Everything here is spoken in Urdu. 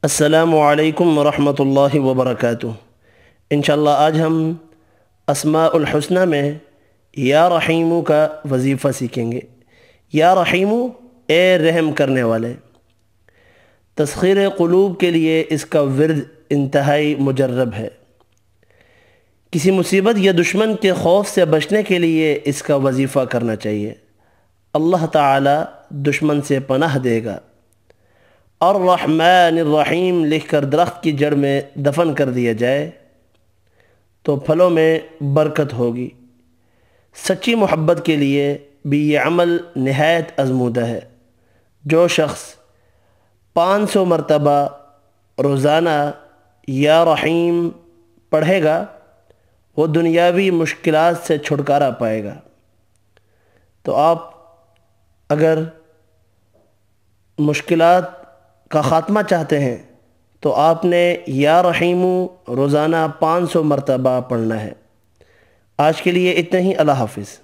السلام علیکم ورحمۃ اللہ وبرکاتہ۔ انشاءاللہ آج ہم اسماء الحسنہ میں یا رحیمو کا وظیفہ سیکھیں گے۔ یا رحیمو، اے رحم کرنے والے۔ تسخیر قلوب کے لیے اس کا ورد انتہائی مجرب ہے۔ کسی مصیبت یا دشمن کے خوف سے بچنے کے لیے اس کا وظیفہ کرنا چاہیے۔ اللہ تعالی دشمن سے پناہ دے گا۔ الرحمن الرحیم لکھ کر درخت کی جڑ میں دفن کر دیا جائے تو پھلوں میں برکت ہوگی۔ سچی محبت کے لیے بھی یہ عمل نہایت آزمودہ ہے۔ جو شخص 500 مرتبہ روزانہ یا رحیم پڑھے گا وہ دنیاوی مشکلات سے چھٹکارا پائے گا۔ تو آپ اگر مشکلات کا خاتمہ چاہتے ہیں تو آپ نے یا رحیمو روزانہ 500 مرتبہ پڑھنا ہے۔ آج کے لیے اتنا ہی۔ اللہ حافظ۔